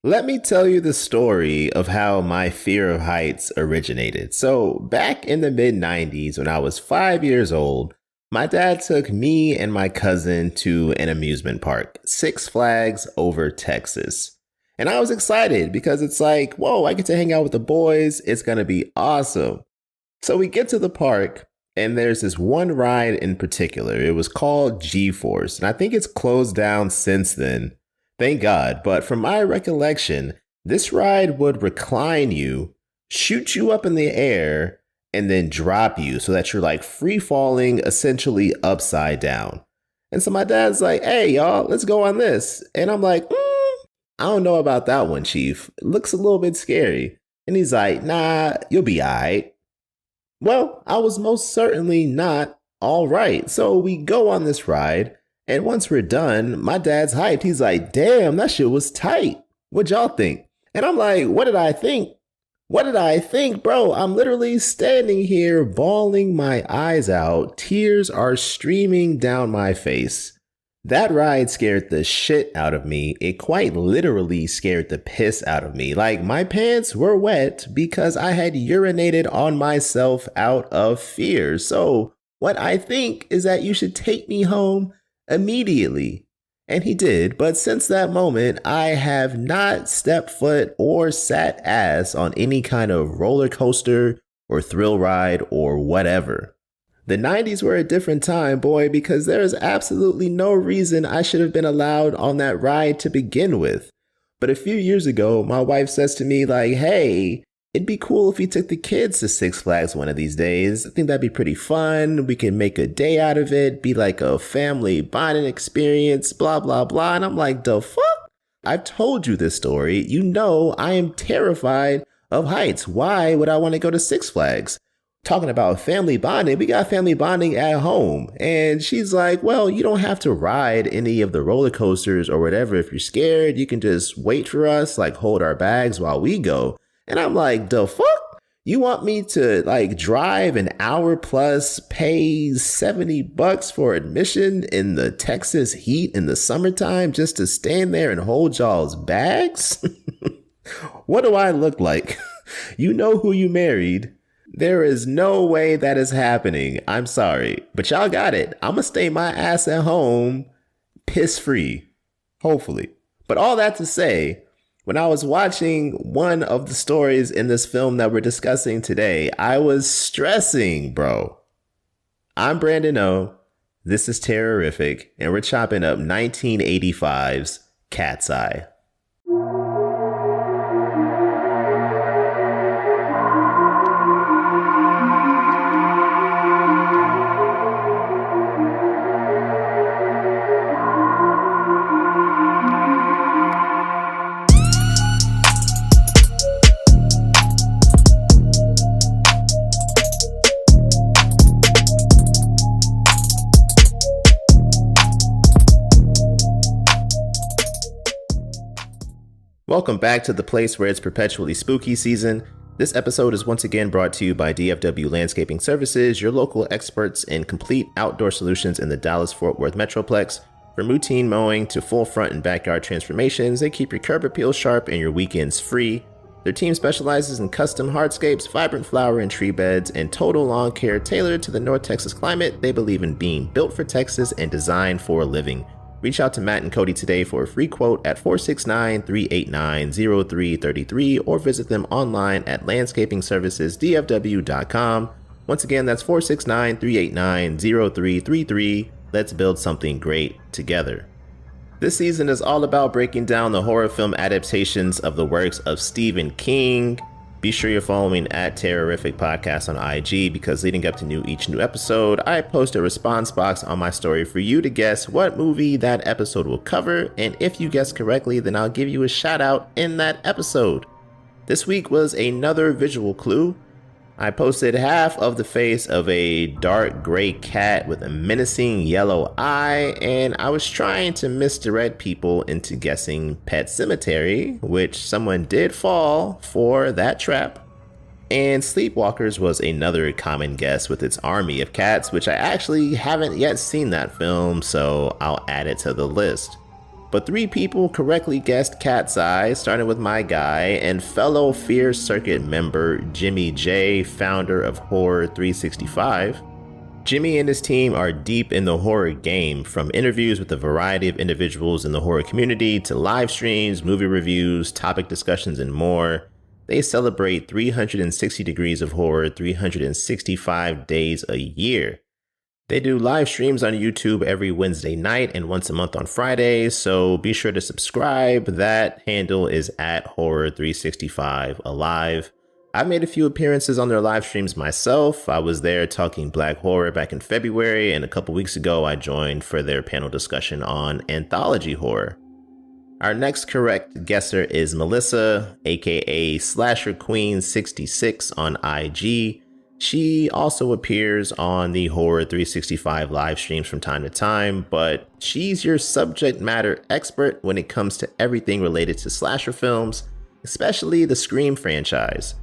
Let me tell you the story of how my fear of heights originated. So, back in the mid 90s, when I was 5 years old, my dad took me and my cousin to an amusement park, Six Flags over Texas. And I was excited because it's like, whoa, I get to hang out with the boys. It's going to be awesome. So we get to the park and there's this one ride in particular. It was called G-Force. And I think it's closed down since then. Thank God. But from my recollection, this ride would recline you, shoot you up in the air, and then drop you so that you're like free falling, essentially upside down. And so my dad's like, hey, y'all, let's go on this. And I'm like, I don't know about that one, Chief. It looks a little bit scary. And he's like, nah, you'll be all right. Well, I was most certainly not all right. So we go on this ride. And once we're done, my dad's hyped. He's like, damn, that shit was tight. What'd y'all think? And I'm like, what did I think? What did I think, bro? I'm literally standing here bawling my eyes out. Tears are streaming down my face. That ride scared the shit out of me. It quite literally scared the piss out of me. Like, my pants were wet because I had urinated on myself out of fear. So what I think is that you should take me home immediately. And he did. But since that moment, I have not stepped foot or sat ass on any kind of roller coaster or thrill ride or whatever. The 90s were a different time, boy, because there is absolutely no reason I should have been allowed on that ride to begin with. But a few years ago, my wife says to me like, hey, it'd be cool if you took the kids to Six Flags one of these days. I think that'd be pretty fun. We can make a day out of it, be like a family bonding experience, blah, blah, blah. And I'm like, the fuck? I've told you this story. You know I am terrified of heights. Why would I want to go to Six Flags? Talking about family bonding, we got family bonding at home. And she's like, well, you don't have to ride any of the roller coasters or whatever. If you're scared, you can just wait for us, like hold our bags while we go. And I'm like, the fuck? You want me to like drive an hour plus, pay $70 for admission in the Texas heat in the summertime just to stand there and hold y'all's bags? What do I look like? You know who you married. There is no way that is happening. I'm sorry, but y'all got it. I'm gonna stay my ass at home, piss free, hopefully. But all that to say, when I was watching one of the stories in this film that we're discussing today, I was stressing, bro. I'm Brandon O. This is Terrorific, and we're chopping up 1985's Cat's Eye. Welcome back to the place where it's perpetually spooky season. This episode is once again brought to you by DFW Landscaping Services, your local experts in complete outdoor solutions in the Dallas-Fort Worth Metroplex. From routine mowing to full front and backyard transformations, they keep your curb appeal sharp and your weekends free. Their team specializes in custom hardscapes, vibrant flower and tree beds, and total lawn care tailored to the North Texas climate. They believe in being built for Texas and designed for a living. Reach out to Matt and Cody today for a free quote at 469-389-0333 or visit them online at landscapingservicesdfw.com. Once again, that's 469-389-0333. Let's build something great together. This season is all about breaking down the horror film adaptations of the works of Stephen King. Be sure you're following at Terrorific Podcast on IG because leading up to each new episode, I post a response box on my story for you to guess what movie that episode will cover. And if you guess correctly, then I'll give you a shout out in that episode. This week was another visual clue. I posted half of the face of a dark gray cat with a menacing yellow eye, and I was trying to misdirect people into guessing Pet Sematary, which someone did fall for that trap. And Sleepwalkers was another common guess with its army of cats, which I actually haven't yet seen that film, so I'll add it to the list. But 3 people correctly guessed Cat's Eye, starting with my guy and fellow Fear Circuit member Jimmy J, founder of Horror 365. Jimmy and his team are deep in the horror game, from interviews with a variety of individuals in the horror community to live streams, movie reviews, topic discussions, and more. They celebrate 360 degrees of horror 365 days a year. They do live streams on YouTube every Wednesday night and once a month on Fridays, so be sure to subscribe. That handle is at Horror365 Alive. I've made a few appearances on their live streams myself. I was there talking Black horror back in February, and a couple weeks ago I joined for their panel discussion on anthology horror. Our next correct guesser is Melissa, aka Slasher Queen 66 on IG. She also appears on the Horror 365 live streams from time to time, but she's your subject matter expert when it comes to everything related to slasher films, especially the Scream franchise.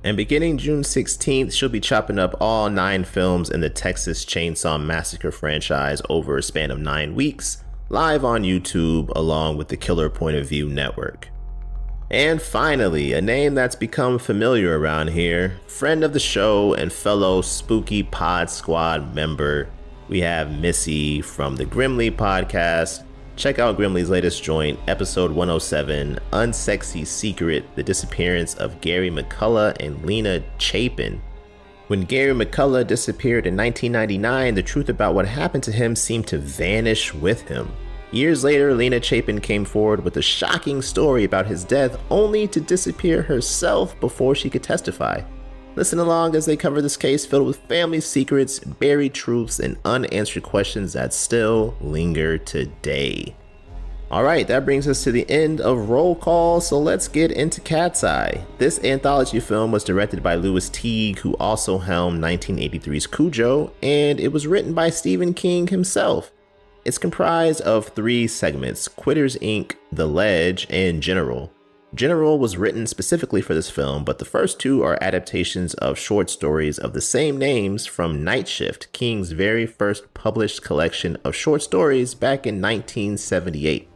And beginning June 16th, she'll be chopping up all 9 films in the Texas Chainsaw Massacre franchise over a span of 9 weeks, live on YouTube along with the Killer Point of View network. And finally, a name that's become familiar around here, friend of the show and fellow Spooky Pod Squad member, we have Missy from the Grimly podcast. Check out Grimly's latest joint, episode 107, Unsexy Secret, the disappearance of Gary McCullough and Lena Chapin. When Gary McCullough disappeared in 1999, the truth about what happened to him seemed to vanish with him. Years later, Lena Chapin came forward with a shocking story about his death, only to disappear herself before she could testify. Listen along as they cover this case filled with family secrets, buried truths, and unanswered questions that still linger today. Alright, that brings us to the end of Roll Call, so let's get into Cat's Eye. This anthology film was directed by Louis Teague, who also helmed 1983's Cujo, and it was written by Stephen King himself. It's comprised of 3 segments: Quitters Inc., The Ledge, and General. General was written specifically for this film, but the first 2 are adaptations of short stories of the same names from Night Shift, King's very first published collection of short stories back in 1978.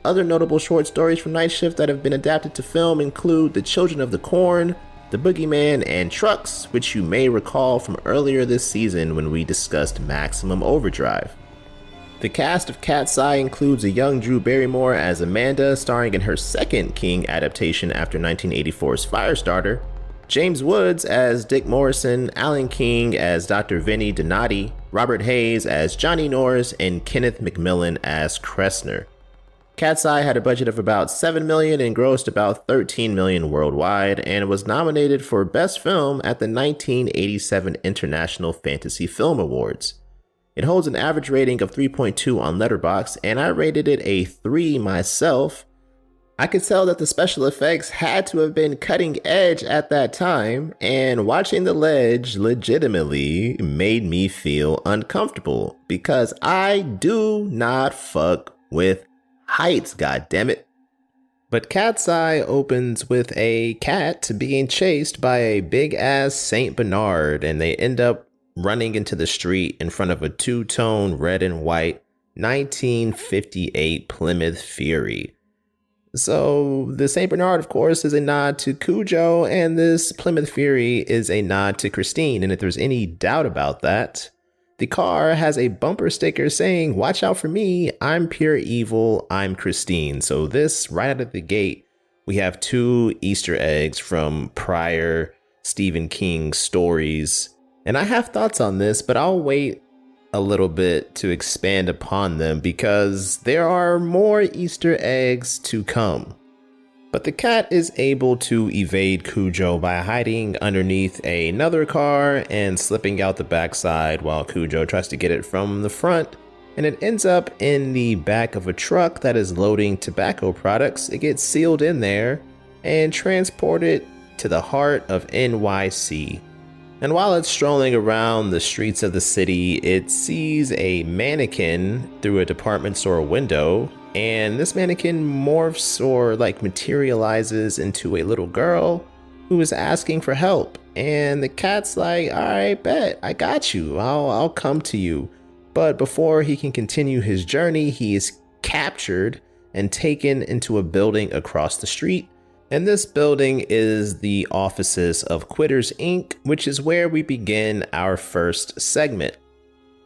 Other notable short stories from Night Shift that have been adapted to film include The Children of the Corn, The Boogeyman, and Trucks, which you may recall from earlier this season when we discussed Maximum Overdrive. The cast of Cat's Eye includes a young Drew Barrymore as Amanda, starring in her second King adaptation after 1984's Firestarter, James Woods as Dick Morrison, Alan King as Dr. Vinnie Donati, Robert Hayes as Johnny Norris, and Kenneth McMillan as Kressner. Cat's Eye had a budget of about $7 million and grossed about $13 million worldwide, and was nominated for Best Film at the 1987 International Fantasy Film Awards. It holds an average rating of 3.2 on Letterboxd, and I rated it a 3 myself. I could tell that the special effects had to have been cutting edge at that time, and watching The Ledge legitimately made me feel uncomfortable, because I do not fuck with heights, goddammit. But Cat's Eye opens with a cat being chased by a big-ass Saint Bernard, and they end up running into the street in front of a 2-tone red and white 1958 Plymouth Fury. So the St. Bernard, of course, is a nod to Cujo, and this Plymouth Fury is a nod to Christine. And if there's any doubt about that, the car has a bumper sticker saying, "Watch out for me, I'm pure evil, I'm Christine." So this, right out of the gate, we have 2 Easter eggs from prior Stephen King stories. And I have thoughts on this, but I'll wait a little bit to expand upon them because there are more Easter eggs to come. But the cat is able to evade Cujo by hiding underneath another car and slipping out the backside while Cujo tries to get it from the front. And it ends up in the back of a truck that is loading tobacco products. It gets sealed in there and transported to the heart of NYC. And while it's strolling around the streets of the city, it sees a mannequin through a department store window, and this mannequin morphs or materializes into a little girl who is asking for help. And the cat's like, "All right, bet, I got you. I'll come to you." But before he can continue his journey, he is captured and taken into a building across the street. And this building is the offices of Quitters Inc., which is where we begin our first segment.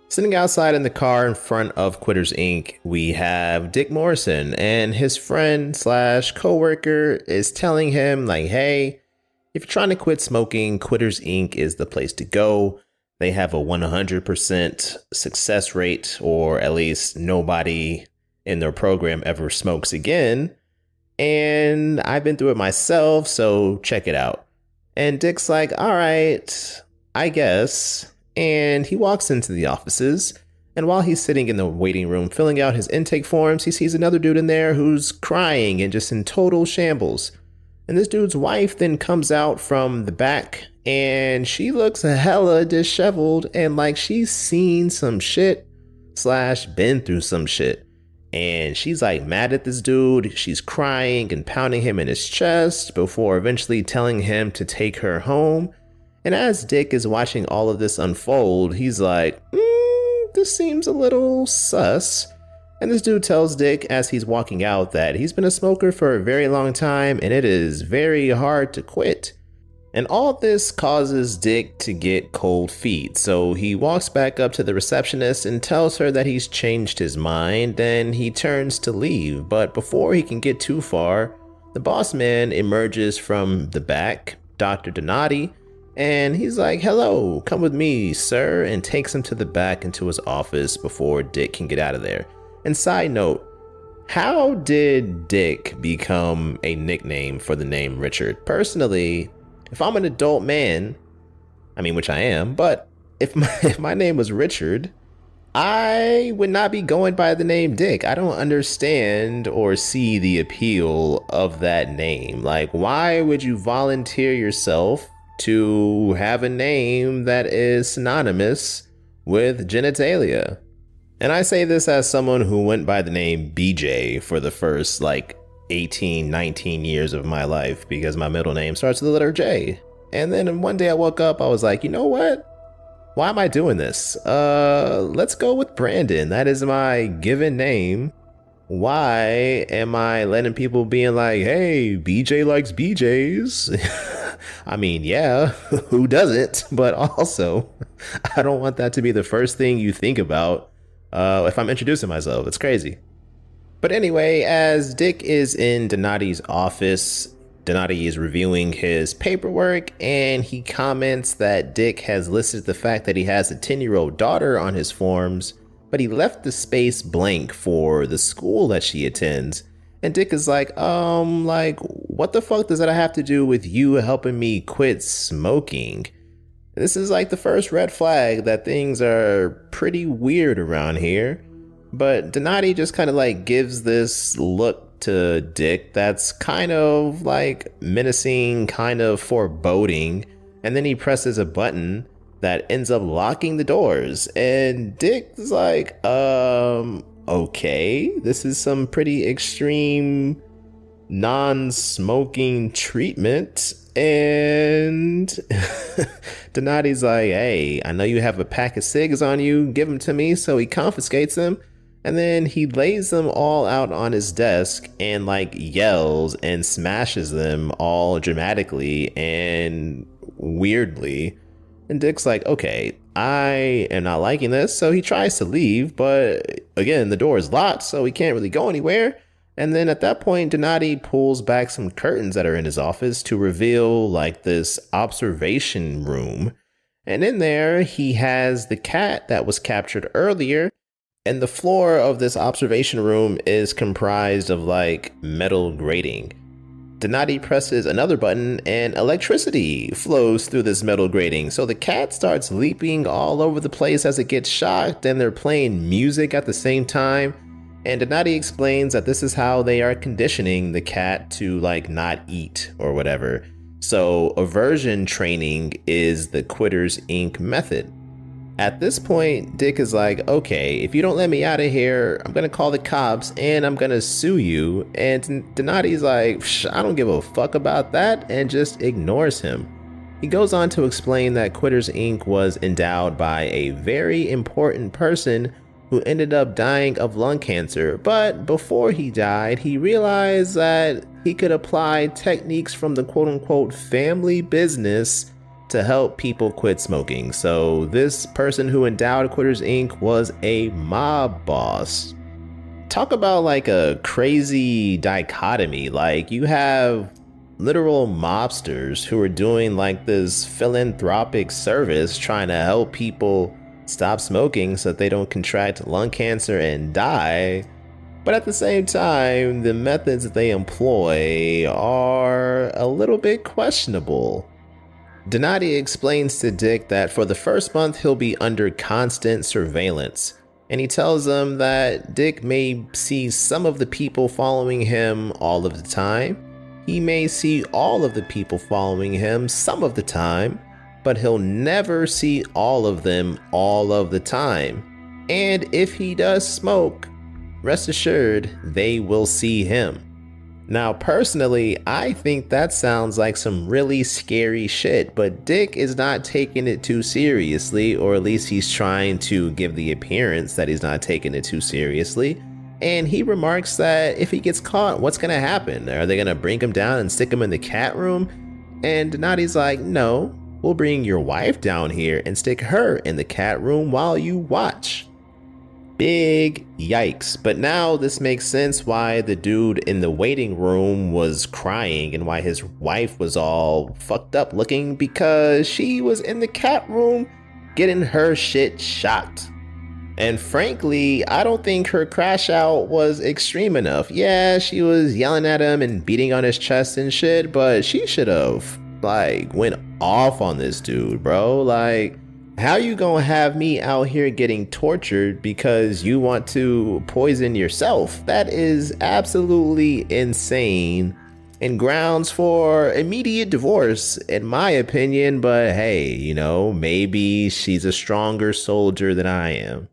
Sitting outside in the car in front of Quitters Inc., we have Dick Morrison, and his friend slash coworker is telling him like, hey, if you're trying to quit smoking, Quitters Inc. is the place to go. They have a 100% success rate, or at least nobody in their program ever smokes again. And I've been through it myself, so check it out. And Dick's like, all right, I guess. And he walks into the offices. And while he's sitting in the waiting room filling out his intake forms, he sees another dude in there who's crying and just in total shambles. And this dude's wife then comes out from the back and she looks hella disheveled and like she's seen some shit / been through some shit. And she's like mad at this dude. She's crying and pounding him in his chest before eventually telling him to take her home. And as Dick is watching all of this unfold, he's like, this seems a little sus. And this dude tells Dick as he's walking out that he's been a smoker for a very long time and it is very hard to quit. And all this causes Dick to get cold feet. So he walks back up to the receptionist and tells her that he's changed his mind. Then he turns to leave. But before he can get too far, the boss man emerges from the back, Dr. Donati, and he's like, hello, come with me, sir, and takes him to the back into his office before Dick can get out of there. And side note, how did Dick become a nickname for the name Richard? Personally, if I'm an adult man, I mean, which I am, but if my name was Richard, I would not be going by the name Dick. I don't understand or see the appeal of that name. Like, why would you volunteer yourself to have a name that is synonymous with genitalia? And I say this as someone who went by the name BJ for the first 18, 19 years of my life because my middle name starts with the letter J. And then one day I woke up, I was like, you know what? Why am I doing this? Let's go with Brandon. That is my given name. Why am I letting people being like, hey, BJ likes BJs? I mean, yeah, who doesn't? But also, I don't want that to be the first thing you think about if I'm introducing myself. It's crazy. But anyway, as Dick is in Donati's office, Donati is reviewing his paperwork and he comments that Dick has listed the fact that he has a 10-year-old daughter on his forms, but he left the space blank for the school that she attends. And Dick is like, what the fuck does that have to do with you helping me quit smoking? This is like the first red flag that things are pretty weird around here. But Donati just kind of gives this look to Dick that's kind of menacing, kind of foreboding. And then he presses a button that ends up locking the doors. And Dick is like, okay, this is some pretty extreme non-smoking treatment. And Donati's like, hey, I know you have a pack of cigs on you, give them to me. So he confiscates them. And then he lays them all out on his desk and yells and smashes them all dramatically and weirdly. And Dick's like, okay, I am not liking this. So he tries to leave, but again, the door is locked, so he can't really go anywhere. And then at that point, Donati pulls back some curtains that are in his office to reveal this observation room. And in there, he has the cat that was captured earlier. And the floor of this observation room is comprised of metal grating. Donati presses another button and electricity flows through this metal grating. So the cat starts leaping all over the place as it gets shocked, and they're playing music at the same time. And Donati explains that this is how they are conditioning the cat to not eat or whatever. So aversion training is the Quitters Inc. method. At this point, Dick is like, okay, if you don't let me out of here, I'm going to call the cops and I'm going to sue you. And Donati's like, I don't give a fuck about that, and just ignores him. He goes on to explain that Quitters Inc. was endowed by a very important person who ended up dying of lung cancer. But before he died, he realized that he could apply techniques from the quote-unquote family business to help people quit smoking. So this person who endowed Quitters Inc. was a mob boss. Talk about like a crazy dichotomy. Like, you have literal mobsters who are doing like this philanthropic service trying to help people stop smoking so that they don't contract lung cancer and die. But at the same time, the methods that they employ are a little bit questionable. Donati explains to Dick that for the first month he'll be under constant surveillance, and he tells him that Dick may see some of the people following him all of the time. He may see all of the people following him some of the time, but he'll never see all of them all of the time. And if he does smoke, rest assured they will see him. Now, personally, I think that sounds like some really scary shit, but Dick is not taking it too seriously, or at least he's trying to give the appearance that he's not taking it too seriously. And he remarks that if he gets caught, what's gonna happen? Are they gonna bring him down and stick him in the cat room? And Donati's like, no, we'll bring your wife down here and stick her in the cat room while you watch. Big yikes. But now this makes sense why the dude in the waiting room was crying and why his wife was all fucked up looking, because she was in the cat room getting her shit shot. And frankly, I don't think her crash out was extreme enough. Yeah, she was yelling at him and beating on his chest and shit, but she should have like went off on this dude, bro. Like, how you gonna have me out here getting tortured because you want to poison yourself? That is absolutely insane and grounds for immediate divorce, in my opinion. But hey, you know, maybe she's a stronger soldier than I am.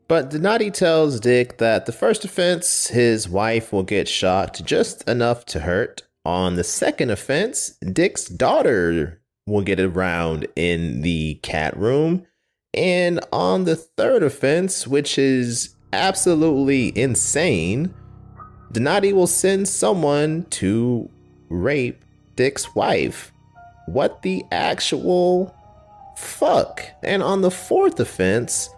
But Donati tells Dick that the first offense, his wife will get shocked just enough to hurt. On the second offense, Dick's daughter will get around in the cat room. And on the third offense, which is absolutely insane, Donati will send someone to rape Dick's wife. What the actual fuck? And on the fourth offense,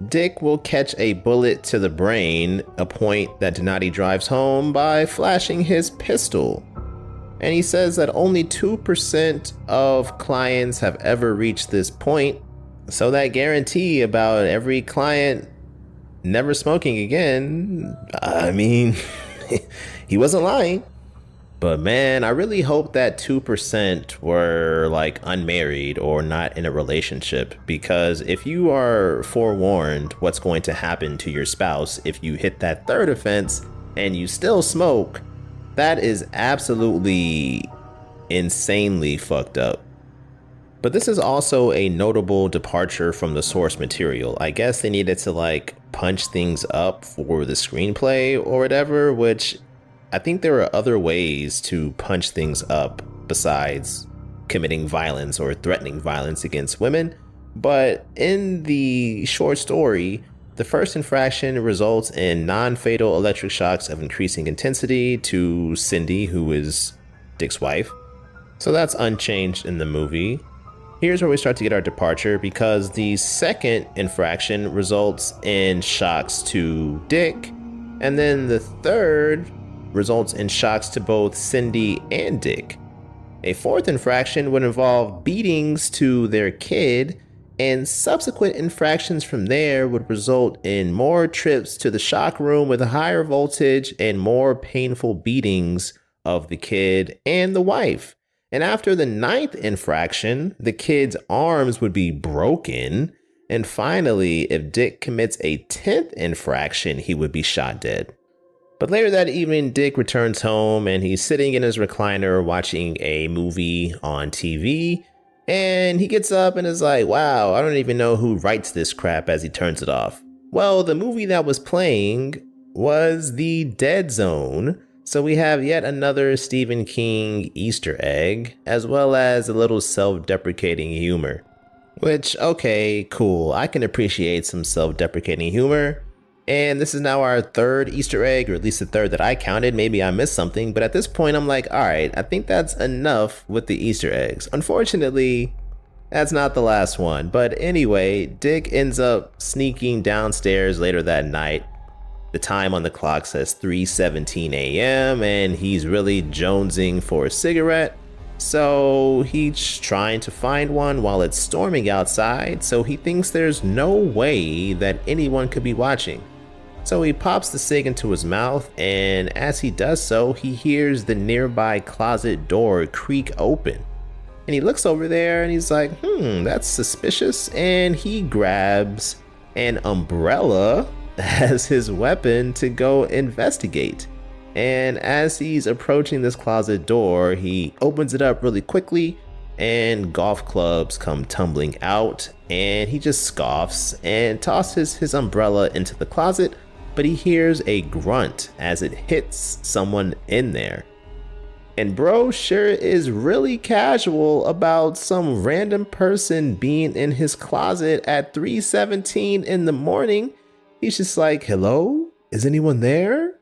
Dick will catch a bullet to the brain, a point that Donati drives home by flashing his pistol. And he says that only 2% of clients have ever reached this point. So that guarantee about every client never smoking again, I mean, he wasn't lying. But man, I really hope that 2% were like unmarried or not in a relationship, because if you are forewarned what's going to happen to your spouse if you hit that third offense and you still smoke, that is absolutely insanely fucked up. But this is also a notable departure from the source material. I guess they needed to like punch things up for the screenplay or whatever, which I think there are other ways to punch things up besides committing violence or threatening violence against women. But in the short story, the first infraction results in non-fatal electric shocks of increasing intensity to Cindy, who is Dick's wife. So that's unchanged in the movie. Here's where we start to get our departure, because the second infraction results in shocks to Dick, and then the third results in shocks to both Cindy and Dick. A fourth infraction would involve beatings to their kid, and subsequent infractions from there would result in more trips to the shock room with a higher voltage and more painful beatings of the kid and the wife. And after the ninth infraction, the kid's arms would be broken. And finally, if Dick commits a 10th infraction, he would be shot dead. But later that evening, Dick returns home and he's sitting in his recliner watching a movie on TV. And he gets up and is like, wow, I don't even know who writes this crap, as he turns it off. Well, the movie that was playing was The Dead Zone. So we have yet another Stephen King Easter egg, as well as a little self-deprecating humor. Which, okay, cool. I can appreciate some self-deprecating humor. And this is now our third Easter egg, or at least the third that I counted. Maybe I missed something, but at this point I'm like, all right, I think that's enough with the Easter eggs. Unfortunately, that's not the last one. But anyway, Dick ends up sneaking downstairs later that night. The time on the clock says 3:17 a.m. and he's really jonesing for a cigarette. So he's trying to find one while it's storming outside, so he thinks there's no way that anyone could be watching. So he pops the cig into his mouth, and as he does so, he hears the nearby closet door creak open. And he looks over there and he's like, that's suspicious. And he grabs an umbrella as his weapon to go investigate. And as he's approaching this closet door, he opens it up really quickly and golf clubs come tumbling out, and he just scoffs and tosses his umbrella into the closet, but he hears a grunt as it hits someone in there. And bro sure is really casual about some random person being in his closet at 3:17 in the morning. He's just like, hello? Is anyone there?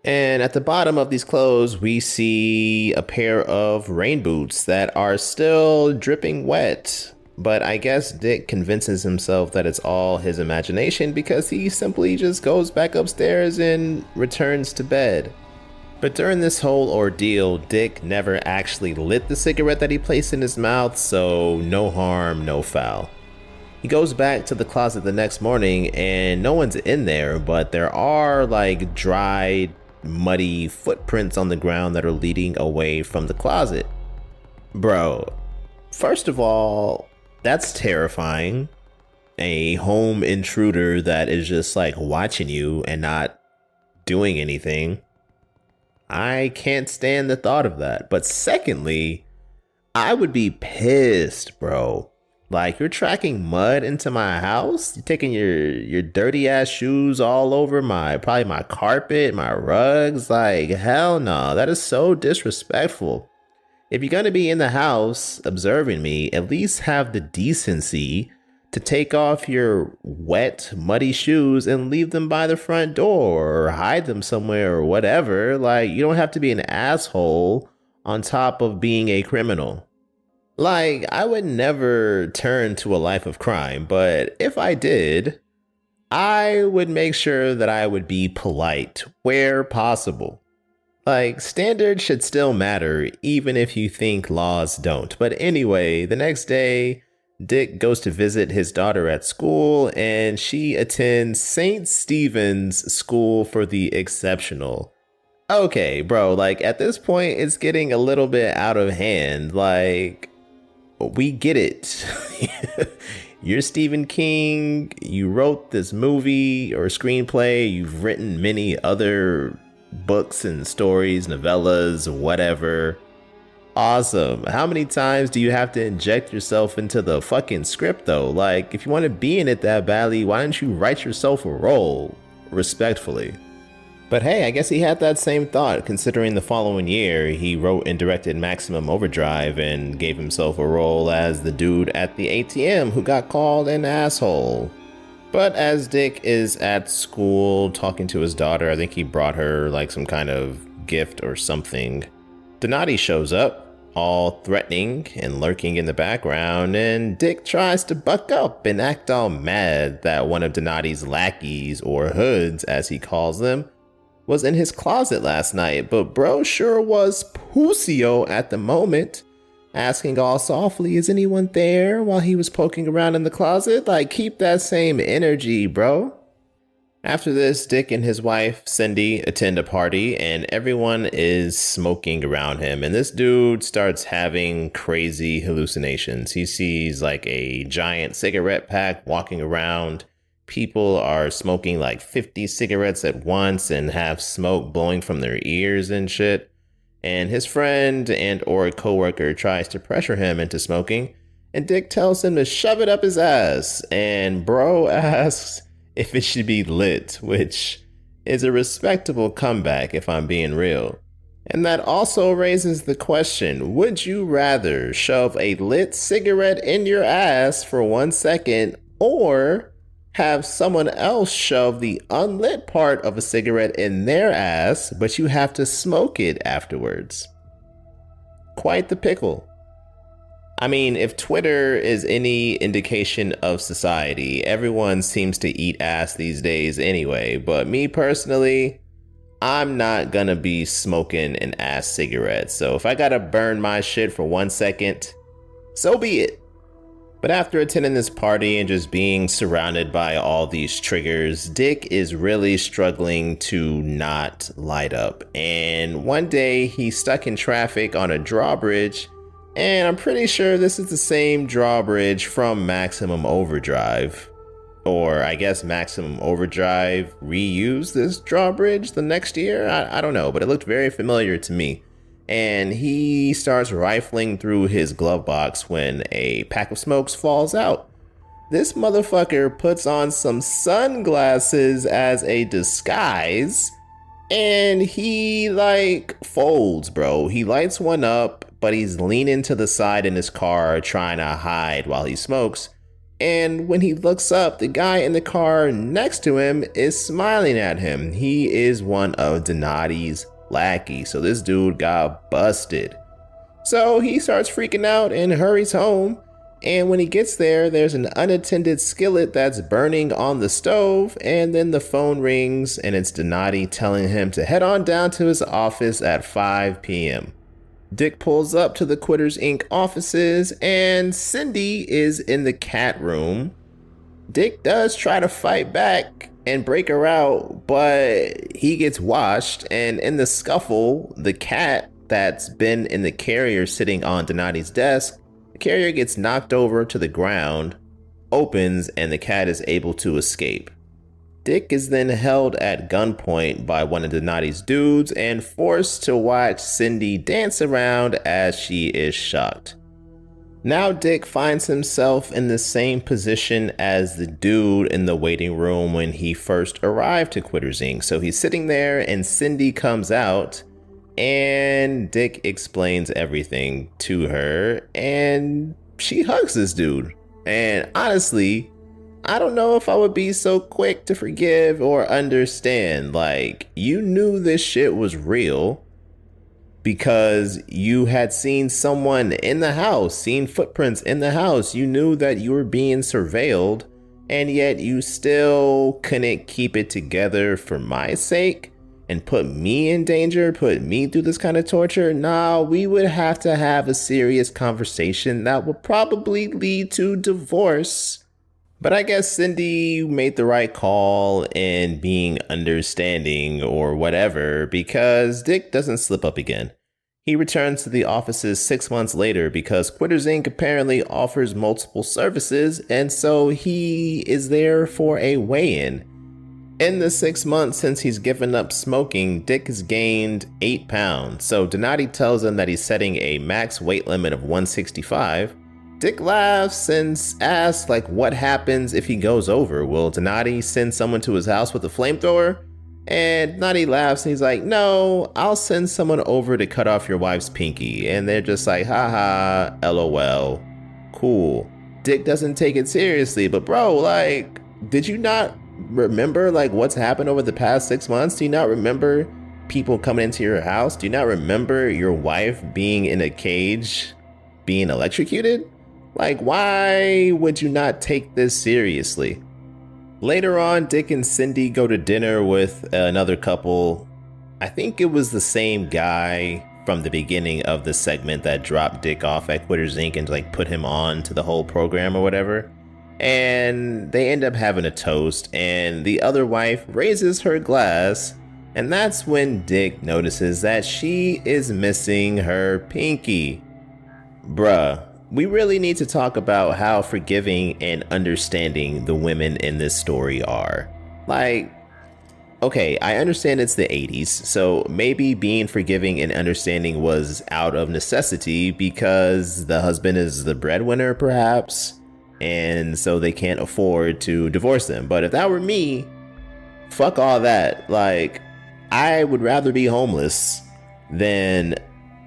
And at the bottom of these clothes, we see a pair of rain boots that are still dripping wet. But I guess Dick convinces himself that it's all his imagination because he simply just goes back upstairs and returns to bed. But during this whole ordeal, Dick never actually lit the cigarette that he placed in his mouth, so no harm, no foul. He goes back to the closet the next morning and no one's in there, but there are like dried, muddy footprints on the ground that are leading away from the closet. Bro, first of all, that's terrifying. A home intruder that is just like watching you and not doing anything. I can't stand the thought of that. But secondly, I would be pissed, bro. Like, you're tracking mud into my house? You're taking your dirty ass shoes all over probably my carpet, my rugs? Like, hell no, that is so disrespectful. If you're gonna be in the house observing me, at least have the decency to take off your wet, muddy shoes and leave them by the front door or hide them somewhere or whatever. Like, you don't have to be an asshole on top of being a criminal. Like, I would never turn to a life of crime, but if I did, I would make sure that I would be polite where possible. Like, standards should still matter, even if you think laws don't. But anyway, the next day, Dick goes to visit his daughter at school, and she attends St. Stephen's School for the Exceptional. Okay, bro, like, at this point, it's getting a little bit out of hand. Like, we get it. You're Stephen King. You wrote this movie or screenplay. You've written many other books and stories, novellas, whatever. Awesome. How many times do you have to inject yourself into the fucking script though? Like, if you want to be in it that badly, why don't you write yourself a role? Respectfully. But hey, I guess he had that same thought, considering the following year he wrote and directed Maximum Overdrive and gave himself a role as the dude at the ATM who got called an asshole. But as Dick is at school talking to his daughter, I think he brought her like some kind of gift or something, Donati shows up, all threatening and lurking in the background, and Dick tries to buck up and act all mad that one of Donati's lackeys, or hoods as he calls them, was in his closet last night, but bro sure was Pusio at the moment, asking all softly, is anyone there, while he was poking around in the closet? Like, keep that same energy, bro. After this, Dick and his wife, Cindy, attend a party, and everyone is smoking around him. And this dude starts having crazy hallucinations. He sees like a giant cigarette pack walking around. People are smoking like 50 cigarettes at once and have smoke blowing from their ears and shit. And his friend and or coworker tries to pressure him into smoking, and Dick tells him to shove it up his ass. And bro asks if it should be lit, which is a respectable comeback if I'm being real. And that also raises the question, would you rather shove a lit cigarette in your ass for 1 second or have someone else shove the unlit part of a cigarette in their ass, but you have to smoke it afterwards? Quite the pickle. I mean, if Twitter is any indication of society, everyone seems to eat ass these days anyway. But me personally, I'm not gonna be smoking an ass cigarette. So if I gotta burn my shit for 1 second, so be it. But after attending this party and just being surrounded by all these triggers, Dick is really struggling to not light up. And one day he's stuck in traffic on a drawbridge, and I'm pretty sure this is the same drawbridge from Maximum Overdrive. Or I guess Maximum Overdrive reused this drawbridge the next year? I don't know, but it looked very familiar to me. And he starts rifling through his glove box when a pack of smokes falls out. This motherfucker puts on some sunglasses as a disguise, and he like folds, bro. He lights one up, but he's leaning to the side in his car trying to hide while he smokes. And when he looks up, the guy in the car next to him is smiling at him. He is one of Donati's lackey, so this dude got busted. So he starts freaking out and hurries home, and when he gets there, there's an unattended skillet that's burning on the stove, and then the phone rings and it's Donati telling him to head on down to his office at 5 p.m. Dick pulls up to the Quitters Inc. offices, and Cindy is in the cat room. Dick does try to fight back and break her out, but he gets washed, and in the scuffle, the cat that's been in the carrier sitting on Donati's desk, the carrier gets knocked over to the ground, opens, and the cat is able to escape. Dick is then held at gunpoint by one of Donati's dudes and forced to watch Cindy dance around as she is shocked. Now Dick finds himself in the same position as the dude in the waiting room when he first arrived to Quitters Inc. So he's sitting there and Cindy comes out and Dick explains everything to her and she hugs this dude. And honestly, I don't know if I would be so quick to forgive or understand. Like, you knew this shit was real because you had seen someone in the house, seen footprints in the house. You knew that you were being surveilled, and yet you still couldn't keep it together for my sake and put me in danger, put me through this kind of torture. Nah, we would have to have a serious conversation that would probably lead to divorce. But I guess Cindy made the right call in being understanding or whatever, because Dick doesn't slip up again. He returns to the offices 6 months later because Quitters Inc. apparently offers multiple services, and so he is there for a weigh-in. In the 6 months since he's given up smoking, Dick has gained 8 pounds, so Donati tells him that he's setting a max weight limit of 165. Dick laughs and asks, like, what happens if he goes over? Will Donati send someone to his house with a flamethrower? And Donati laughs and he's like, no, I'll send someone over to cut off your wife's pinky. And they're just like, haha, LOL, cool. Dick doesn't take it seriously, but bro, like, did you not remember like what's happened over the past 6 months? Do you not remember people coming into your house? Do you not remember your wife being in a cage, being electrocuted? Like, why would you not take this seriously? Later on, Dick and Cindy go to dinner with another couple. I think it was the same guy from the beginning of the segment that dropped Dick off at Quitters Inc. and like put him on to the whole program or whatever. And they end up having a toast, and the other wife raises her glass, and that's when Dick notices that she is missing her pinky. Bruh. We really need to talk about how forgiving and understanding the women in this story are. Like, okay, I understand it's the 80s, so maybe being forgiving and understanding was out of necessity because the husband is the breadwinner, perhaps, and so they can't afford to divorce them. But if that were me, fuck all that. Like, I would rather be homeless than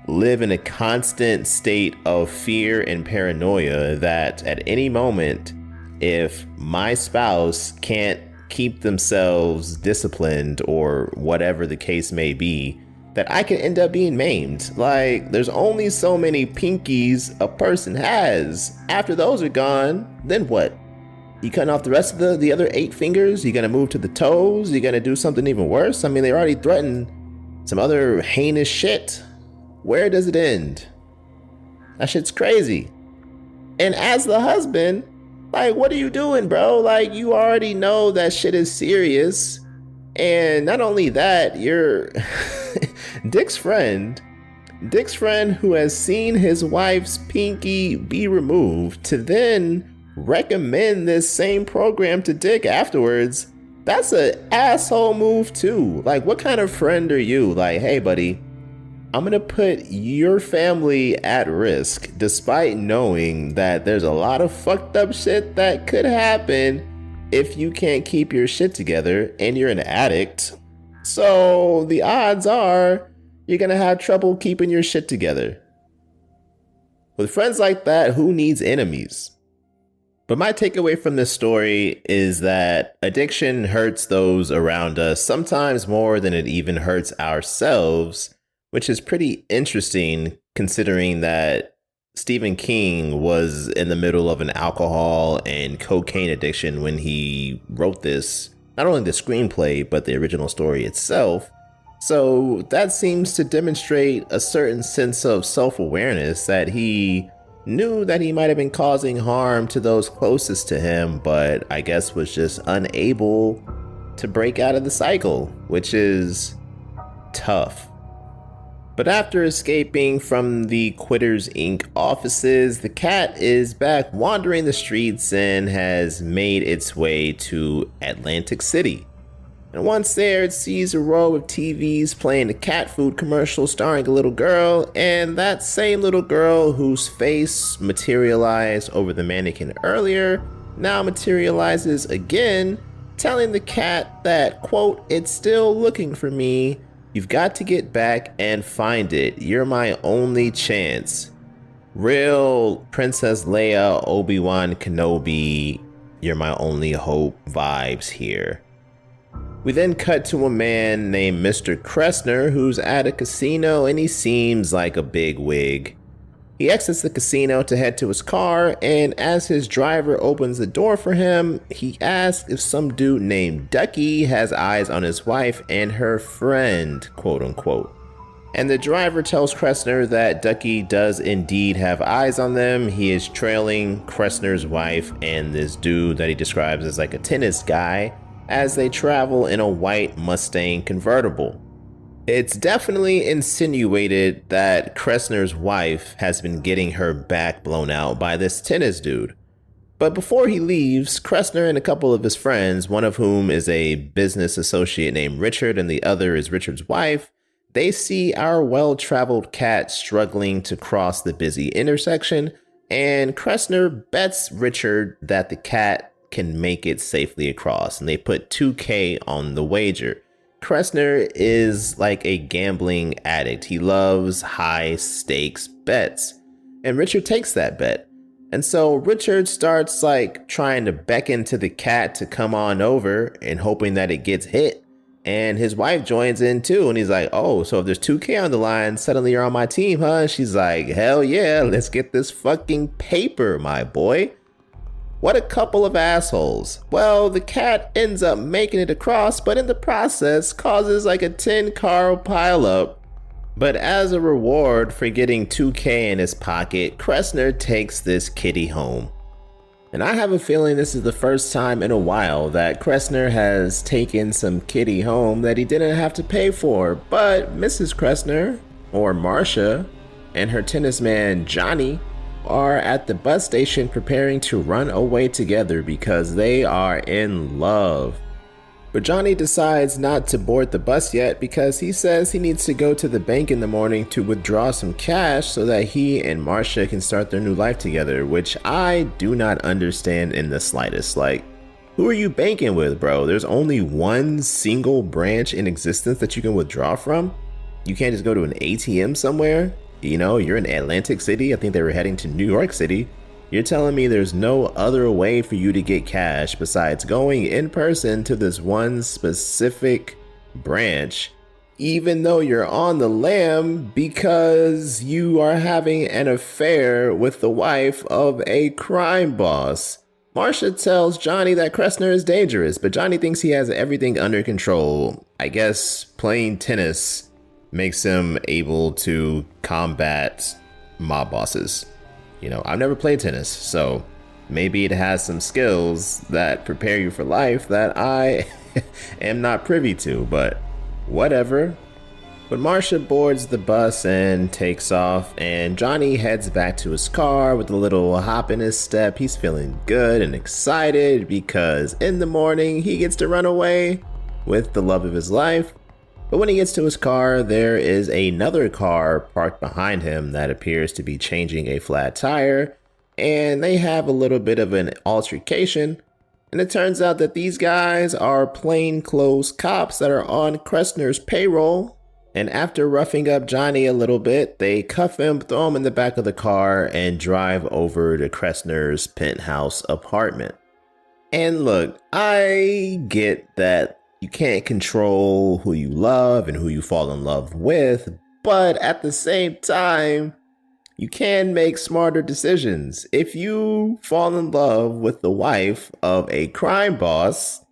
live in a constant state of fear and paranoia that at any moment, if my spouse can't keep themselves disciplined or whatever the case may be, that I can end up being maimed. Like, there's only so many pinkies a person has. After those are gone, then what? You cutting off the rest of the other 8 fingers? You gonna move to the toes? You gonna do something even worse? I mean, they already threatened some other heinous shit. Where does it end? That shit's crazy. And as the husband, like, what are you doing, bro? Like, you already know that shit is serious. And not only that, you're Dick's friend who has seen his wife's pinky be removed to then recommend this same program to Dick afterwards. That's an asshole move too. Like, what kind of friend are you? Like, hey buddy, I'm gonna put your family at risk despite knowing that there's a lot of fucked up shit that could happen if you can't keep your shit together and you're an addict. So the odds are you're gonna have trouble keeping your shit together. With friends like that, who needs enemies? But my takeaway from this story is that addiction hurts those around us sometimes more than it even hurts ourselves, which is pretty interesting considering that Stephen King was in the middle of an alcohol and cocaine addiction when he wrote this, not only the screenplay, but the original story itself. So that seems to demonstrate a certain sense of self-awareness that he knew that he might have been causing harm to those closest to him, but I guess was just unable to break out of the cycle, which is tough. But after escaping from the Quitters Inc. offices, the cat is back wandering the streets and has made its way to Atlantic City. And once there, it sees a row of TVs playing a cat food commercial starring a little girl, and that same little girl whose face materialized over the mannequin earlier now materializes again, telling the cat that, quote, "It's still looking for me. You've got to get back and find it. You're my only chance." Real Princess Leia, Obi-Wan Kenobi, you're my only hope vibes here. We then cut to a man named Mr. Kressner who's at a casino and he seems like a big wig. He exits the casino to head to his car, and as his driver opens the door for him, he asks if some dude named Ducky has eyes on his wife and her friend, quote unquote. And the driver tells Kressner that Ducky does indeed have eyes on them. He is trailing Kressner's wife and this dude that he describes as like a tennis guy as they travel in a white Mustang convertible. It's definitely insinuated that Kressner's wife has been getting her back blown out by this tennis dude. But before he leaves, Kressner and a couple of his friends, one of whom is a business associate named Richard and the other is Richard's wife, they see our well-traveled cat struggling to cross the busy intersection, and Kressner bets Richard that the cat can make it safely across, and they put $2,000 on the wager. Kressner is like a gambling addict. He loves high stakes bets, and Richard takes that bet. And so Richard starts like trying to beckon to the cat to come on over and hoping that it gets hit. And his wife joins in too, and he's like, "Oh, so if there's $2,000 on the line, suddenly you're on my team, huh?" And she's like, "Hell yeah, let's get this fucking paper, my boy." What a couple of assholes. Well, the cat ends up making it across, but in the process causes like a 10-car pileup. But as a reward for getting $2,000 in his pocket, Kressner takes this kitty home. And I have a feeling this is the first time in a while that Kressner has taken some kitty home that he didn't have to pay for. But Mrs. Kressner, or Marcia, and her tennis man Johnny are at the bus station preparing to run away together because they are in love. But Johnny decides not to board the bus yet because he says he needs to go to the bank in the morning to withdraw some cash so that he and Marcia can start their new life together, which I do not understand in the slightest. Like, who are you banking with, bro? There's only one single branch in existence that you can withdraw from. You can't just go to an ATM somewhere? You know, you're in Atlantic City. I think they were heading to New York City. You're telling me there's no other way for you to get cash besides going in person to this one specific branch, even though you're on the lam because you are having an affair with the wife of a crime boss. Marcia tells Johnny that Kressner is dangerous, but Johnny thinks he has everything under control. I guess playing tennis makes him able to combat mob bosses. You know, I've never played tennis, so maybe it has some skills that prepare you for life that I am not privy to, but whatever. But Marcia boards the bus and takes off, and Johnny heads back to his car with a little hop in his step. He's feeling good and excited because in the morning he gets to run away with the love of his life. But when he gets to his car, there is another car parked behind him that appears to be changing a flat tire, and they have a little bit of an altercation. And it turns out that these guys are plainclothes cops that are on Kressner's payroll. And after roughing up Johnny a little bit, they cuff him, throw him in the back of the car, and drive over to Kressner's penthouse apartment. And look, I get that you can't control who you love and who you fall in love with, but at the same time, you can make smarter decisions. If you fall in love with the wife of a crime boss,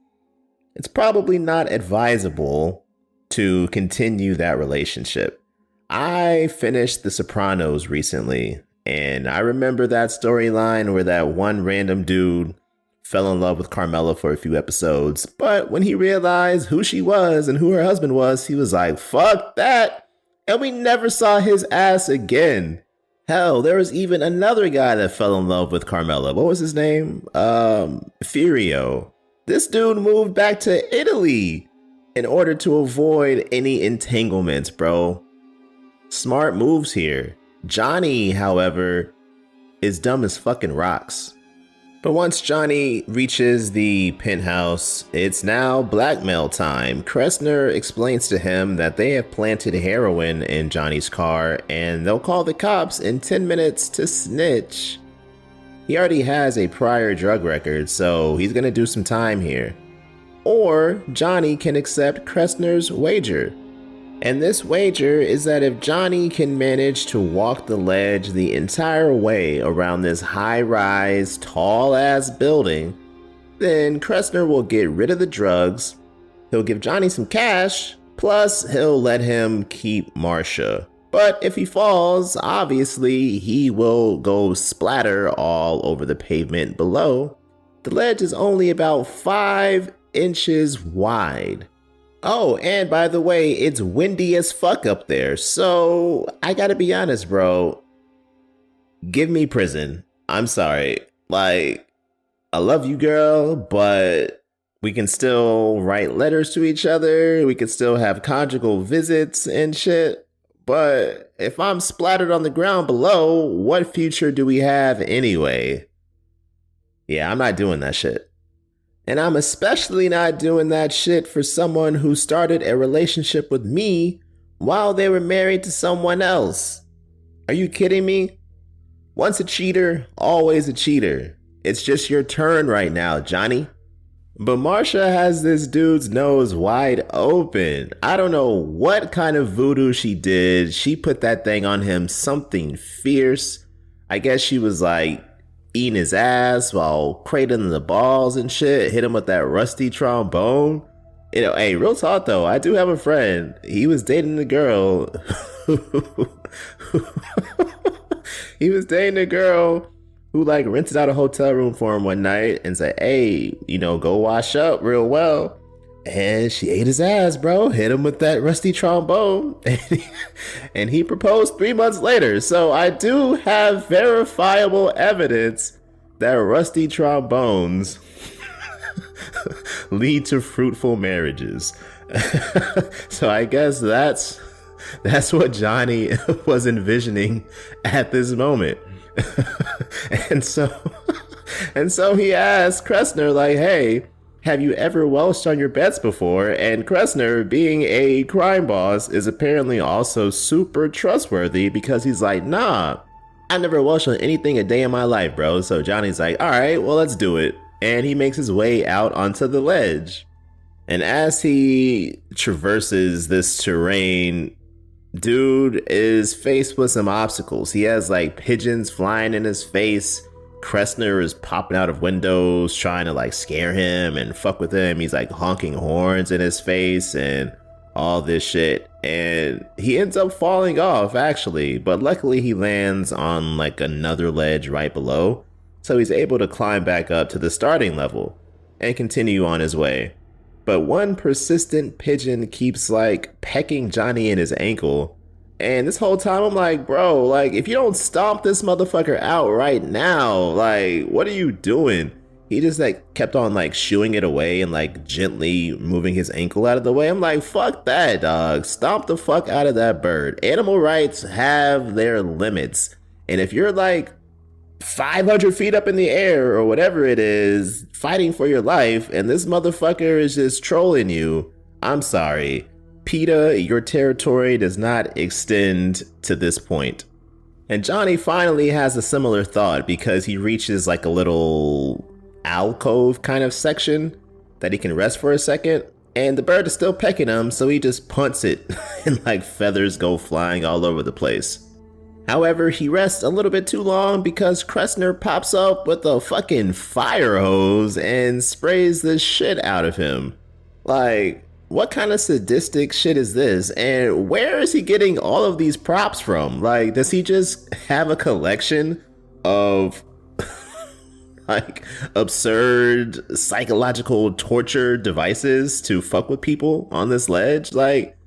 it's probably not advisable to continue that relationship. I finished The Sopranos recently, and I remember that storyline where that one random dude fell in love with Carmela for a few episodes, but when he realized who she was and who her husband was, he was like, fuck that, and we never saw his ass again. Hell, there was even another guy that fell in love with Carmela. What was his name? Furio. This dude moved back to Italy in order to avoid any entanglements, bro. Smart moves here. Johnny, however, is dumb as fucking rocks. But once Johnny reaches the penthouse, it's now blackmail time. Kressner explains to him that they have planted heroin in Johnny's car and they'll call the cops in 10 minutes to snitch. He already has a prior drug record, so he's gonna do some time here. Or Johnny can accept Kressner's wager. And this wager is that if Johnny can manage to walk the ledge the entire way around this high-rise, tall-ass building, then Kressner will get rid of the drugs, he'll give Johnny some cash, plus he'll let him keep Marcia. But if he falls, obviously he will go splatter all over the pavement below. The ledge is only about 5 inches wide. Oh, and by the way, it's windy as fuck up there, so I gotta be honest, bro. Give me prison. I'm sorry. Like, I love you, girl, but we can still write letters to each other. We can still have conjugal visits and shit. But if I'm splattered on the ground below, what future do we have anyway? Yeah, I'm not doing that shit. And I'm especially not doing that shit for someone who started a relationship with me while they were married to someone else. Are you kidding me? Once a cheater, always a cheater. It's just your turn right now, Johnny. But Marcia has this dude's nose wide open. I don't know what kind of voodoo she did. She put that thing on him, something fierce. I guess she was like eating his ass while cradling the balls and shit, hit him with that rusty trombone. You know, hey, real talk though, I do have a friend. He was dating a girl. He was dating a girl who like rented out a hotel room for him one night and said, hey, you know, go wash up real well. And she ate his ass, bro. Hit him with that rusty trombone. And he proposed 3 months later. So I do have verifiable evidence that rusty trombones lead to fruitful marriages. So I guess that's what Johnny was envisioning at this moment. And so he asked Kressner, like, hey, have you ever welched on your beds before? And Kressner, being a crime boss, is apparently also super trustworthy because he's like, nah, I never welched on anything a day in my life, bro. So Johnny's like, all right, well, let's do it. And he makes his way out onto the ledge. And as he traverses this terrain, dude is faced with some obstacles. He has like pigeons flying in his face. Kressner is popping out of windows trying to like scare him and fuck with him. He's like honking horns in his face and all this shit. And he ends up falling off actually, but luckily he lands on like another ledge right below. So he's able to climb back up to the starting level and continue on his way. But one persistent pigeon keeps like pecking Johnny in his ankle. And this whole time I'm like, bro, like if you don't stomp this motherfucker out right now, like what are you doing? He just like kept on like shooing it away and like gently moving his ankle out of the way. I'm like, fuck that, dog. Stomp the fuck out of that bird. Animal rights have their limits. And if you're like 500 feet up in the air or whatever it is, fighting for your life, and this motherfucker is just trolling you, I'm sorry. PETA, your territory does not extend to this point. And Johnny finally has a similar thought because he reaches like a little alcove kind of section that he can rest for a second, and the bird is still pecking him, so he just punts it and like feathers go flying all over the place. However, he rests a little bit too long because Kressner pops up with a fucking fire hose and sprays the shit out of him. Like, what kind of sadistic shit is this? And where is he getting all of these props from? Like, does he just have a collection of like absurd psychological torture devices to fuck with people on this ledge? Like,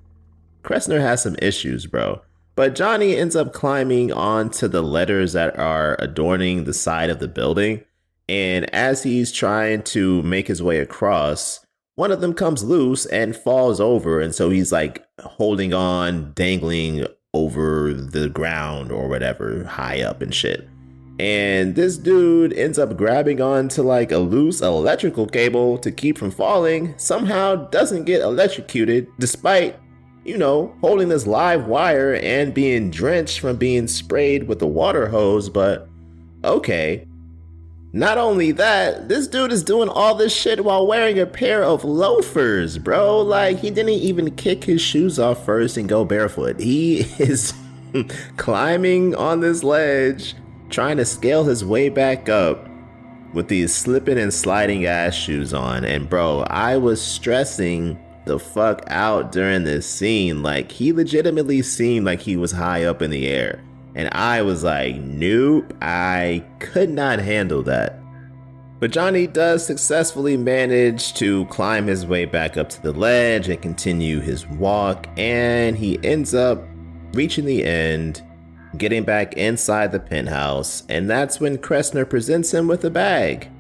Kressner has some issues, bro. But Johnny ends up climbing onto the letters that are adorning the side of the building. And as he's trying to make his way across, one of them comes loose and falls over. And so he's like holding on, dangling over the ground or whatever, high up and shit. And this dude ends up grabbing onto like a loose electrical cable to keep from falling, somehow doesn't get electrocuted despite, you know, holding this live wire and being drenched from being sprayed with the water hose. But okay. Not only that, this dude is doing all this shit while wearing a pair of loafers, bro. Like, he didn't even kick his shoes off first and go barefoot. He is climbing on this ledge, trying to scale his way back up with these slipping and sliding ass shoes on. And bro, I was stressing the fuck out during this scene. Like, he legitimately seemed like he was high up in the air. And I was like, nope, I could not handle that. But Johnny does successfully manage to climb his way back up to the ledge and continue his walk. And he ends up reaching the end, getting back inside the penthouse. And that's when Kressner presents him with a bag.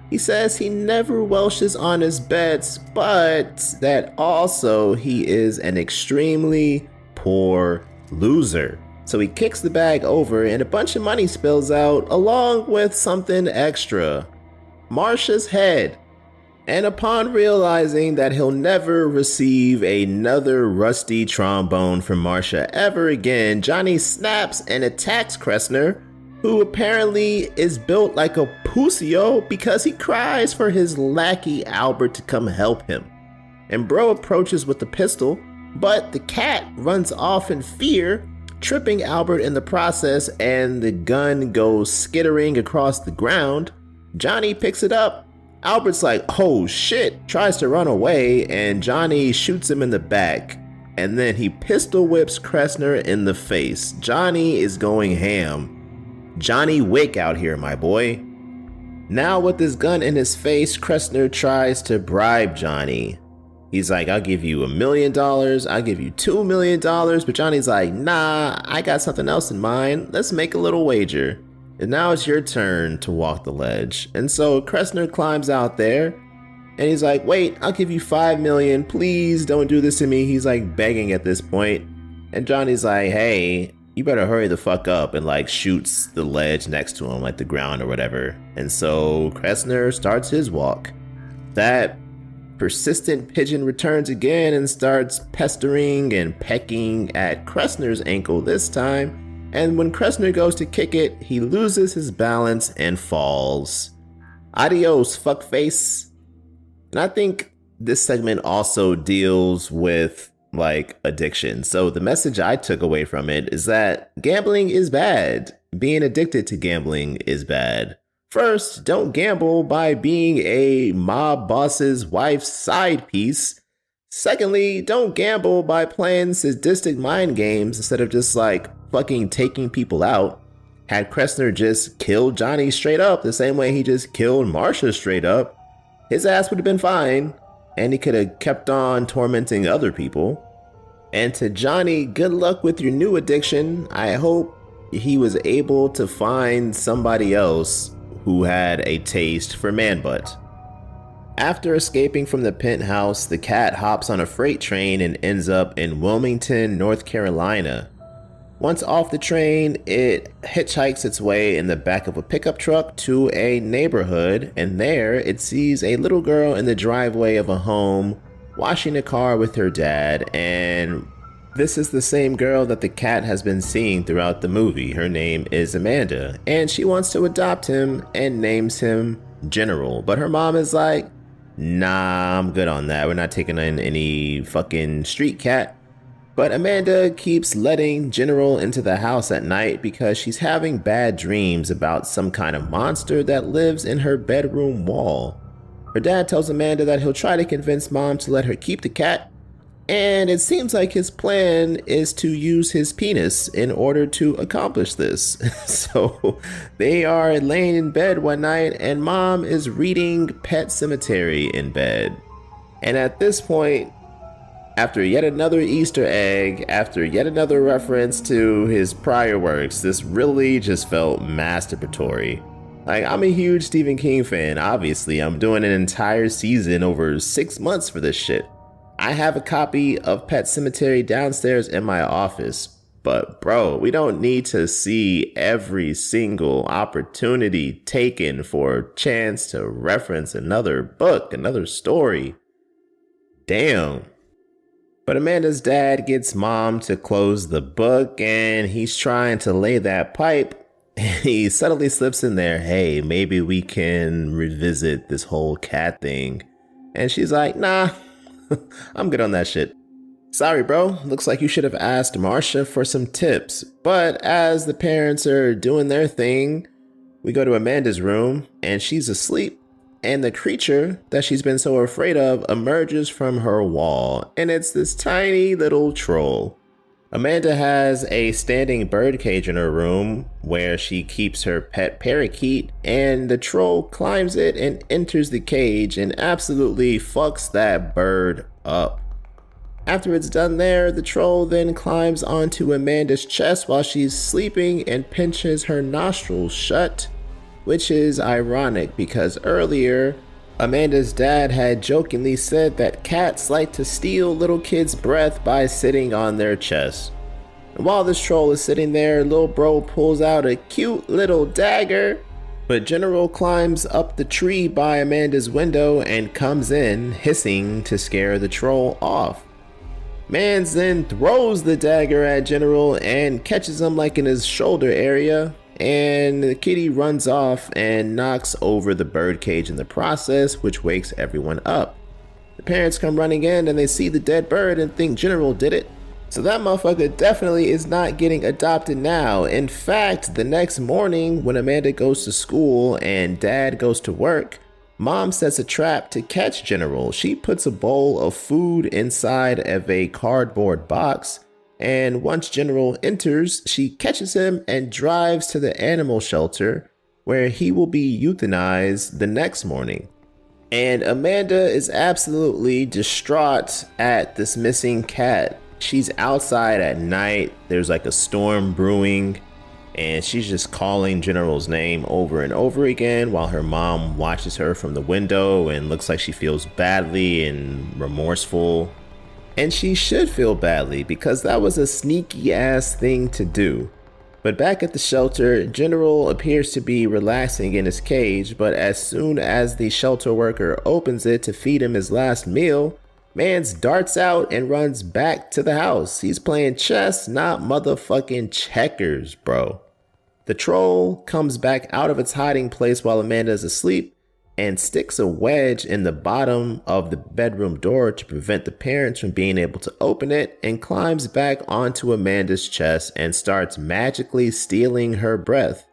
He says he never welches on his bets, but that also he is an extremely poor loser. So he kicks the bag over and a bunch of money spills out along with something extra, Marsha's head. And upon realizing that he'll never receive another rusty trombone from Marsha ever again, Johnny snaps and attacks Kressner, who apparently is built like a pussyo because he cries for his lackey Albert to come help him. And bro approaches with the pistol, but the cat runs off in fear, tripping Albert in the process, and the gun goes skittering across the ground. Johnny picks it up. Albert's like, oh shit, tries to run away, and Johnny shoots him in the back. And then he pistol whips Kressner in the face. Johnny is going ham. Johnny Wick out here, my boy. Now with this gun in his face, Kressner tries to bribe Johnny. He's like, I'll give you $1 million, I'll give you $2 million, but Johnny's like, nah, I got something else in mind. Let's make a little wager. And now it's your turn to walk the ledge. And so Kressner climbs out there, and he's like, wait, I'll give you $5 million, please don't do this to me. He's like begging at this point. And Johnny's like, hey, you better hurry the fuck up, and like shoots the ledge next to him, like the ground or whatever. And so Kressner starts his walk. That persistent pigeon returns again and starts pestering and pecking at Kressner's ankle this time. And when Kressner goes to kick it, he loses his balance and falls. Adios, fuckface. And I think this segment also deals with like addiction. So the message I took away from it is that gambling is bad. Being addicted to gambling is bad. First, don't gamble by being a mob boss's wife's side piece. Secondly, don't gamble by playing sadistic mind games instead of just like fucking taking people out. Had Kressner just killed Johnny straight up the same way he just killed Marsha straight up, his ass would have been fine, and he could have kept on tormenting other people. And to Johnny, good luck with your new addiction. I hope he was able to find somebody else who had a taste for man butt. After escaping from the penthouse, the cat hops on a freight train and ends up in Wilmington, North Carolina. Once off the train, it hitchhikes its way in the back of a pickup truck to a neighborhood, and there it sees a little girl in the driveway of a home washing a car with her dad, and this is the same girl that the cat has been seeing throughout the movie. Her name is Amanda, and she wants to adopt him and names him General, but her mom is like, nah, I'm good on that. We're not taking in any fucking street cat. But Amanda keeps letting General into the house at night because she's having bad dreams about some kind of monster that lives in her bedroom wall. Her dad tells Amanda that he'll try to convince mom to let her keep the cat, and it seems like his plan is to use his penis in order to accomplish this. So they are laying in bed one night and mom is reading Pet Sematary in bed. And at this point, after yet another Easter egg, after yet another reference to his prior works, this really just felt masturbatory. Like, I'm a huge Stephen King fan, obviously. I'm doing an entire season over 6 months for this shit. I have a copy of Pet Sematary downstairs in my office, but bro, we don't need to see every single opportunity taken for a chance to reference another book, another story. Damn. But Amanda's dad gets mom to close the book and he's trying to lay that pipe. He suddenly slips in there, hey, maybe we can revisit this whole cat thing. And she's like, nah, I'm good on that shit. Sorry, bro. Looks like you should have asked Marsha for some tips. But as the parents are doing their thing, we go to Amanda's room and she's asleep. And the creature that she's been so afraid of emerges from her wall, and it's this tiny little troll. Amanda has a standing bird cage in her room where she keeps her pet parakeet, and the troll climbs it and enters the cage and absolutely fucks that bird up. After it's done there, the troll then climbs onto Amanda's chest while she's sleeping and pinches her nostrils shut. Which is ironic because earlier, Amanda's dad had jokingly said that cats like to steal little kids' breath by sitting on their chest. And while this troll is sitting there, Lil Bro pulls out a cute little dagger, but General climbs up the tree by Amanda's window and comes in, hissing to scare the troll off. Mans then throws the dagger at General and catches him like in his shoulder area. And the kitty runs off and knocks over the birdcage in the process, which wakes everyone up. The parents come running in and they see the dead bird and think General did it. So that motherfucker definitely is not getting adopted now. In fact, the next morning when Amanda goes to school and dad goes to work, mom sets a trap to catch General. She puts a bowl of food inside of a cardboard box. And once General enters, she catches him and drives to the animal shelter where he will be euthanized the next morning. And Amanda is absolutely distraught at this missing cat. She's outside at night. There's like a storm brewing and she's just calling General's name over and over again while her mom watches her from the window and looks like she feels badly and remorseful. And she should feel badly because that was a sneaky ass thing to do. But back at the shelter, General appears to be relaxing in his cage, but as soon as the shelter worker opens it to feed him his last meal, Mans darts out and runs back to the house. He's playing chess, not motherfucking checkers, bro. The troll comes back out of its hiding place while Amanda is asleep and sticks a wedge in the bottom of the bedroom door to prevent the parents from being able to open it, and climbs back onto Amanda's chest and starts magically stealing her breath.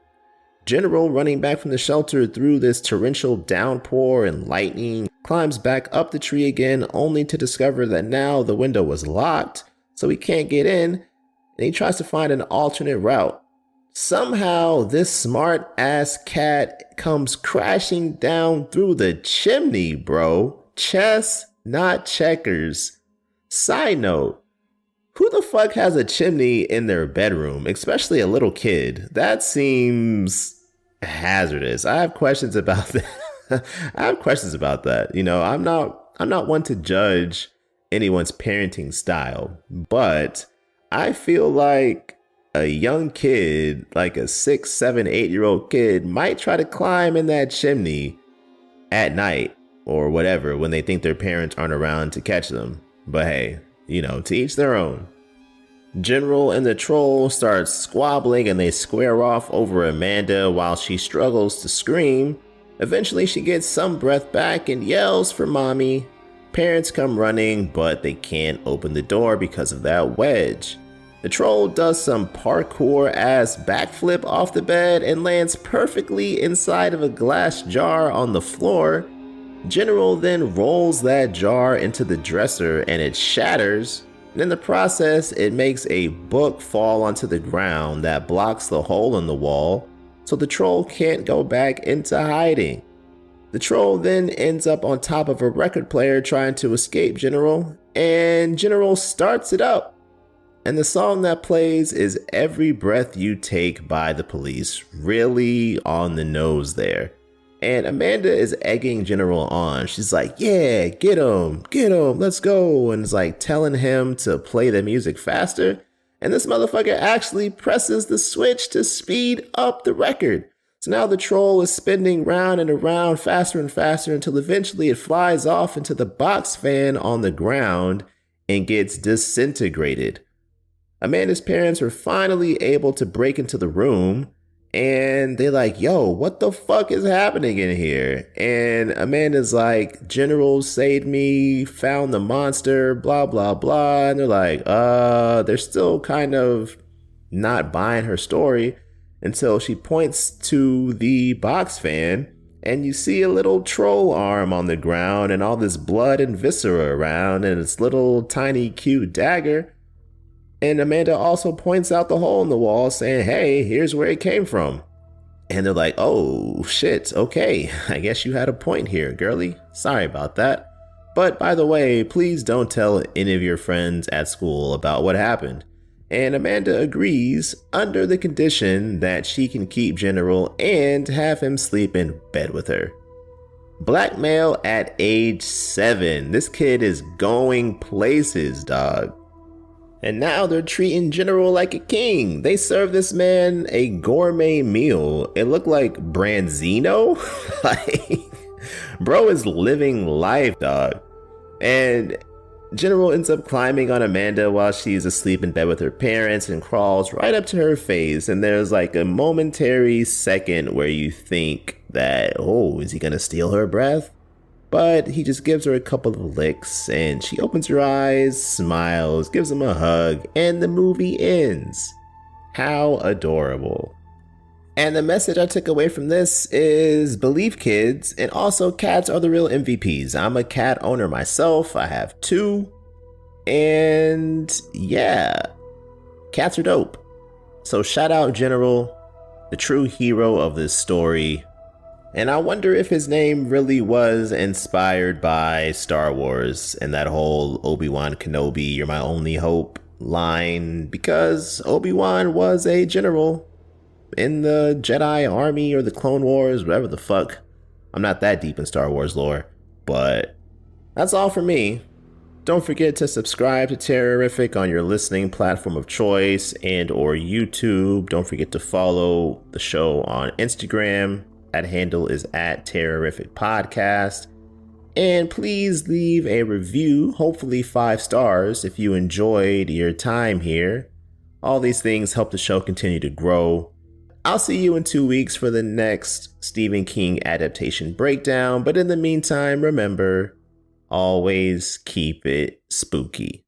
General, running back from the shelter through this torrential downpour and lightning, climbs back up the tree again, only to discover that now the window was locked, so he can't get in, and he tries to find an alternate route. Somehow, this smart-ass cat comes crashing down through the chimney, bro. Chess, not checkers. Side note, who the fuck has a chimney in their bedroom, especially a little kid? That seems hazardous. I have questions about that. You know, I'm not one to judge anyone's parenting style, but I feel like a young kid, like a 6, 7, 8-year-old kid, might try to climb in that chimney at night or whatever when they think their parents aren't around to catch them. But hey, you know, to each their own. General and the troll start squabbling and they square off over Amanda while she struggles to scream. Eventually she gets some breath back and yells for mommy. Parents come running, but they can't open the door because of that wedge. The troll does some parkour-ass backflip off the bed and lands perfectly inside of a glass jar on the floor. General then rolls that jar into the dresser and it shatters. And in the process, it makes a book fall onto the ground that blocks the hole in the wall, so the troll can't go back into hiding. The troll then ends up on top of a record player trying to escape General, and General starts it up. And the song that plays is Every Breath You Take by The Police. Really on the nose there. And Amanda is egging General on. She's like, yeah, get him, let's go. And it's like telling him to play the music faster. And this motherfucker actually presses the switch to speed up the record. So now the troll is spinning round and around faster and faster until eventually it flies off into the box fan on the ground and gets disintegrated. Amanda's parents were finally able to break into the room and they're like, yo, what the fuck is happening in here? And Amanda's like, General saved me, found the monster, blah, blah, blah. And they're like, they're still kind of not buying her story until she points to the box fan and you see a little troll arm on the ground and all this blood and viscera around and its little tiny cute dagger. And Amanda also points out the hole in the wall saying, hey, here's where it came from. And they're like, oh, shit. Okay, I guess you had a point here, girly. Sorry about that. But by the way, please don't tell any of your friends at school about what happened. And Amanda agrees under the condition that she can keep General and have him sleep in bed with her. Blackmail at age 7. This kid is going places, dog. And now they're treating General like a king. They serve this man a gourmet meal. It looked like Branzino. Like, bro is living life, dog. And General ends up climbing on Amanda while she's asleep in bed with her parents and crawls right up to her face. And there's like a momentary second where you think that, oh, is he gonna steal her breath? But he just gives her a couple of licks and she opens her eyes, smiles, gives him a hug, and the movie ends. How adorable. And the message I took away from this is believe kids, and also cats are the real MVPs. I'm a cat owner myself. I have 2. And yeah, cats are dope. So shout out General, the true hero of this story. And I wonder if his name really was inspired by Star Wars and that whole Obi-Wan Kenobi, you're my only hope line, because Obi-Wan was a general in the Jedi Army or the Clone Wars, whatever the fuck. I'm not that deep in Star Wars lore, but that's all for me. Don't forget to subscribe to Terrorific on your listening platform of choice and or YouTube. Don't forget to follow the show on Instagram. That handle is at Terrorific Podcast. And please leave a review, hopefully 5 stars, if you enjoyed your time here. All these things help the show continue to grow. I'll see you in 2 weeks for the next Stephen King adaptation breakdown. But in the meantime, remember, always keep it spooky.